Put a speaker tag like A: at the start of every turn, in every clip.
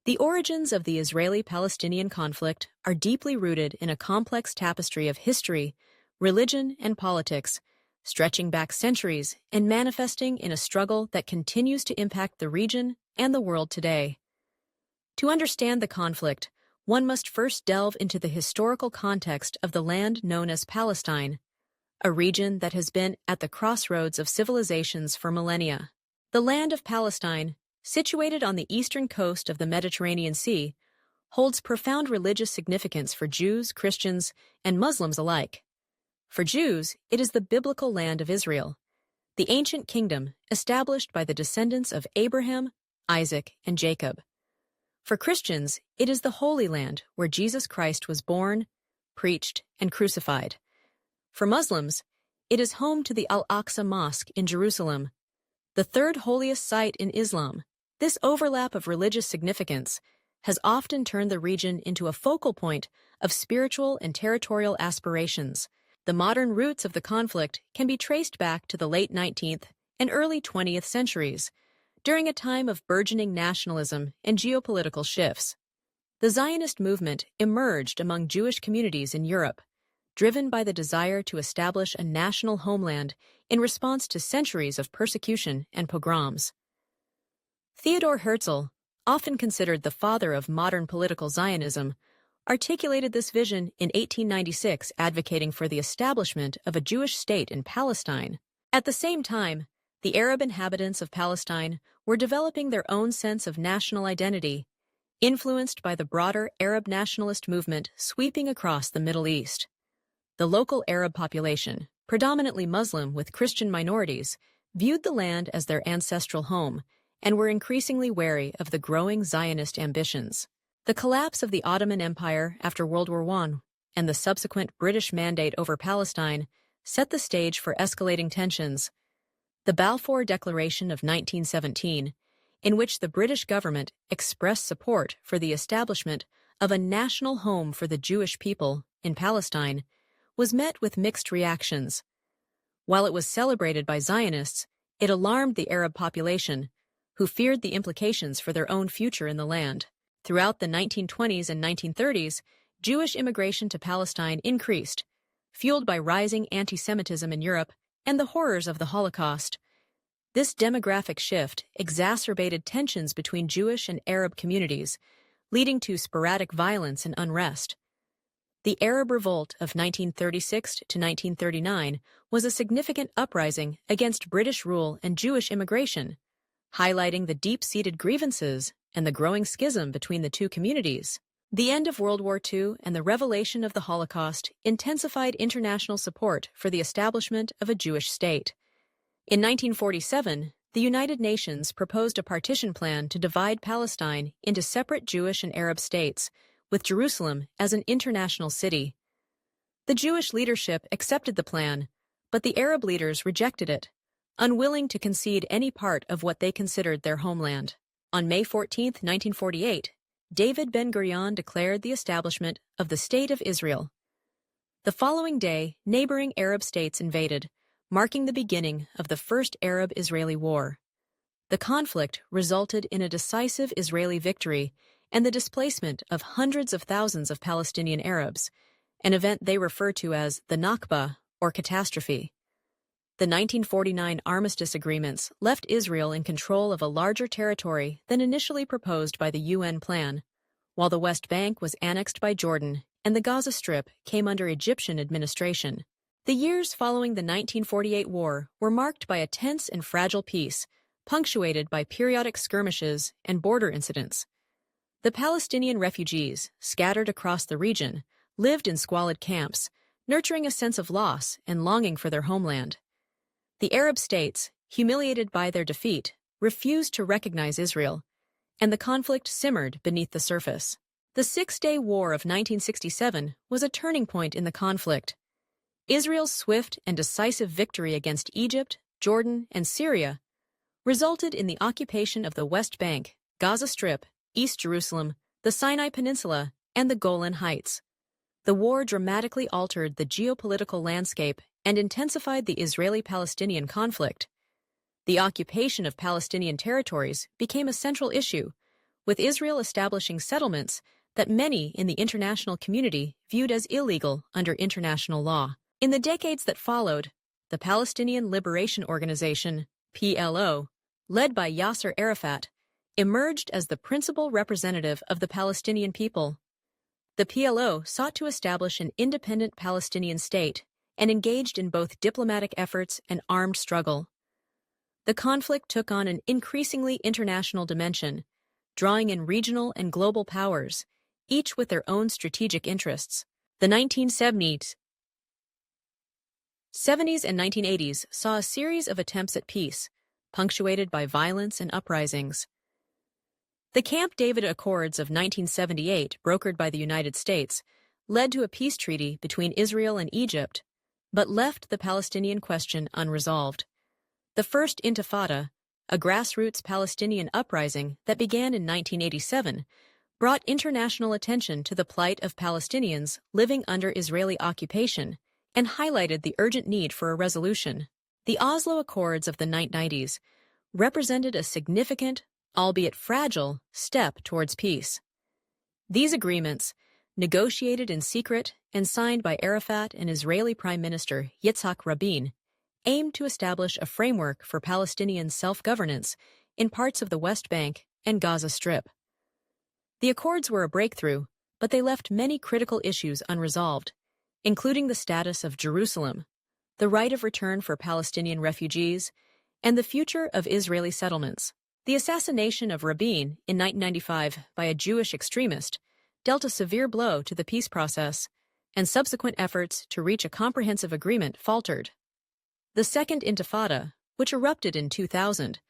A: The origins of the Israeli-Palestinian conflict are deeply rooted in a complex tapestry of history, religion, and politics, stretching back centuries and manifesting in a struggle that continues to impact the region and the world today. To understand the conflict, one must first delve into the historical context of the land known as Palestine, a region that has been at the crossroads of civilizations for millennia. The land of Palestine, situated on the eastern coast of the Mediterranean Sea, holds profound religious significance for Jews, Christians, and Muslims alike. For Jews, it is the biblical land of Israel, the ancient kingdom established by the descendants of Abraham, Isaac, and Jacob. For Christians, it is the Holy Land where Jesus Christ was born, preached, and crucified. For Muslims, it is home to the Al-Aqsa Mosque in Jerusalem, the third holiest site in Islam. This overlap of religious significance has often turned the region into a focal point of spiritual and territorial aspirations. The modern roots of the conflict can be traced back to the late 19th and early 20th centuries, during a time of burgeoning nationalism and geopolitical shifts. The Zionist movement emerged among Jewish communities in Europe, driven by the desire to establish a national homeland in response to centuries of persecution and pogroms. Theodor Herzl, often considered the father of modern political Zionism, articulated this vision in 1896, advocating for the establishment of a Jewish state in Palestine. At the same time, the Arab inhabitants of Palestine were developing their own sense of national identity, influenced by the broader Arab nationalist movement sweeping across the Middle East. The local Arab population, predominantly Muslim with Christian minorities, viewed the land as their ancestral home and were increasingly wary of the growing Zionist ambitions. The collapse of the Ottoman Empire after World War I and the subsequent British mandate over Palestine set the stage for escalating tensions. The Balfour Declaration of 1917, in which the British government expressed support for the establishment of a national home for the Jewish people in Palestine, was met with mixed reactions. While it was celebrated by Zionists, it alarmed the Arab population, who feared the implications for their own future in the land. Throughout the 1920s and 1930s, Jewish immigration to Palestine increased, fueled by rising anti-Semitism in Europe and the horrors of the Holocaust. This demographic shift exacerbated tensions between Jewish and Arab communities, leading to sporadic violence and unrest. The Arab Revolt of 1936 to 1939 was a significant uprising against British rule and Jewish immigration, highlighting the deep-seated grievances and the growing schism between the two communities. The end of World War II and the revelation of the Holocaust intensified international support for the establishment of a Jewish state. In 1947, the United Nations proposed a partition plan to divide Palestine into separate Jewish and Arab states, with Jerusalem as an international city. The Jewish leadership accepted the plan, but the Arab leaders rejected it, unwilling to concede any part of what they considered their homeland. On May 14, 1948, David Ben-Gurion declared the establishment of the State of Israel. The following day, neighboring Arab states invaded, marking the beginning of the First Arab-Israeli War. The conflict resulted in a decisive Israeli victory and the displacement of hundreds of thousands of Palestinian Arabs, an event they refer to as the Nakba, or catastrophe. The 1949 armistice agreements left Israel in control of a larger territory than initially proposed by the UN plan, while the West Bank was annexed by Jordan and the Gaza Strip came under Egyptian administration. The years following the 1948 war were marked by a tense and fragile peace, punctuated by periodic skirmishes and border incidents. The Palestinian refugees, scattered across the region, lived in squalid camps, nurturing a sense of loss and longing for their homeland. The Arab states, humiliated by their defeat, refused to recognize Israel, and the conflict simmered beneath the surface. The Six-Day War of 1967 was a turning point in the conflict. Israel's swift and decisive victory against Egypt, Jordan, and Syria resulted in the occupation of the West Bank, Gaza Strip, East Jerusalem, the Sinai Peninsula, and the Golan Heights. The war dramatically altered the geopolitical landscape and intensified the Israeli-Palestinian conflict. The occupation of Palestinian territories became a central issue, with Israel establishing settlements that many in the international community viewed as illegal under international law. In the decades that followed, the Palestinian Liberation Organization, PLO, led by Yasser Arafat, emerged as the principal representative of the Palestinian people. The PLO sought to establish an independent Palestinian state and engaged in both diplomatic efforts and armed struggle. The conflict took on an increasingly international dimension, drawing in regional and global powers, each with their own strategic interests. The 1970s and 1980s saw a series of attempts at peace, punctuated by violence and uprisings. The Camp David Accords of 1978, brokered by the United States, led to a peace treaty between Israel and Egypt, but left the Palestinian question unresolved. The First Intifada, a grassroots Palestinian uprising that began in 1987, brought international attention to the plight of Palestinians living under Israeli occupation and highlighted the urgent need for a resolution. The Oslo Accords of the 1990s represented a significant, albeit fragile, step towards peace. These agreements, negotiated in secret and signed by Arafat and Israeli Prime Minister Yitzhak Rabin, aimed to establish a framework for Palestinian self-governance in parts of the West Bank and Gaza Strip. The accords were a breakthrough, but they left many critical issues unresolved, including the status of Jerusalem, the right of return for Palestinian refugees, and the future of Israeli settlements. The assassination of Rabin in 1995 by a Jewish extremist dealt a severe blow to the peace process, and subsequent efforts to reach a comprehensive agreement faltered. The Second Intifada, which erupted in 2000,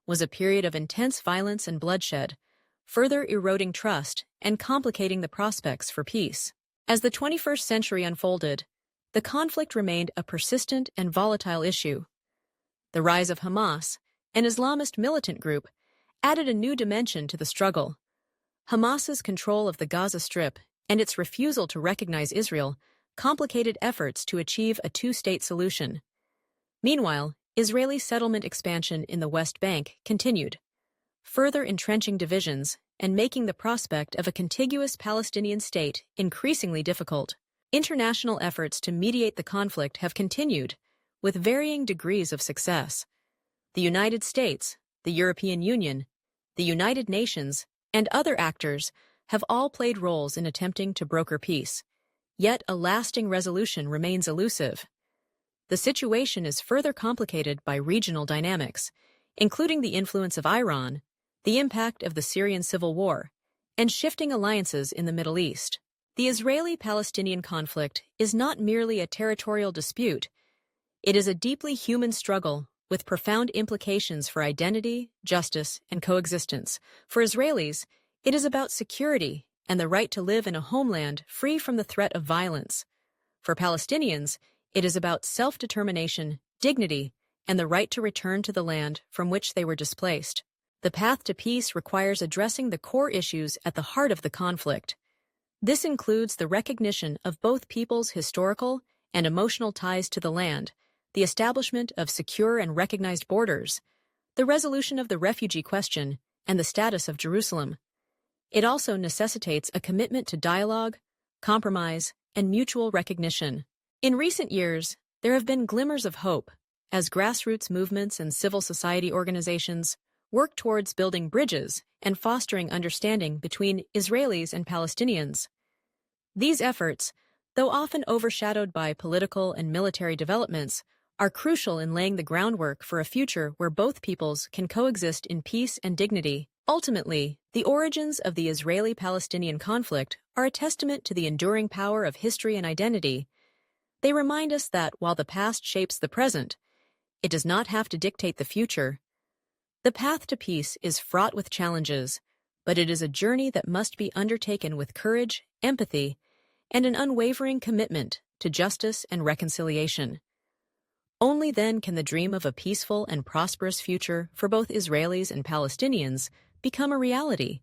A: was a period of intense violence and bloodshed, further eroding trust and complicating the prospects for peace. As the 21st century unfolded, the conflict remained a persistent and volatile issue. The rise of Hamas, an Islamist militant group, added a new dimension to the struggle. Hamas's control of the Gaza Strip and its refusal to recognize Israel complicated efforts to achieve a two-state solution. Meanwhile, Israeli settlement expansion in the West Bank continued, further entrenching divisions and making the prospect of a contiguous Palestinian state increasingly difficult. International efforts to mediate the conflict have continued, with varying degrees of success. The United States, the European Union, the United Nations, and other actors have all played roles in attempting to broker peace, yet a lasting resolution remains elusive. The situation is further complicated by regional dynamics, including the influence of Iran, the impact of the Syrian civil war, and shifting alliances in the Middle East. The Israeli-Palestinian conflict is not merely a territorial dispute. It is a deeply human struggle with profound implications for identity, justice, and coexistence. For Israelis, it is about security and the right to live in a homeland free from the threat of violence. For Palestinians, it is about self-determination, dignity, and the right to return to the land from which they were displaced. The path to peace requires addressing the core issues at the heart of the conflict. This includes the recognition of both peoples' historical and emotional ties to the land, the establishment of secure and recognized borders, the resolution of the refugee question, and the status of Jerusalem. It also necessitates a commitment to dialogue, compromise, and mutual recognition. In recent years, there have been glimmers of hope as grassroots movements and civil society organizations work towards building bridges and fostering understanding between Israelis and Palestinians. These efforts, though often overshadowed by political and military developments, are crucial in laying the groundwork for a future where both peoples can coexist in peace and dignity. Ultimately, the origins of the Israeli-Palestinian conflict are a testament to the enduring power of history and identity. They remind us that while the past shapes the present, it does not have to dictate the future. The path to peace is fraught with challenges, but it is a journey that must be undertaken with courage, empathy, and an unwavering commitment to justice and reconciliation. Only then can the dream of a peaceful and prosperous future for both Israelis and Palestinians become a reality.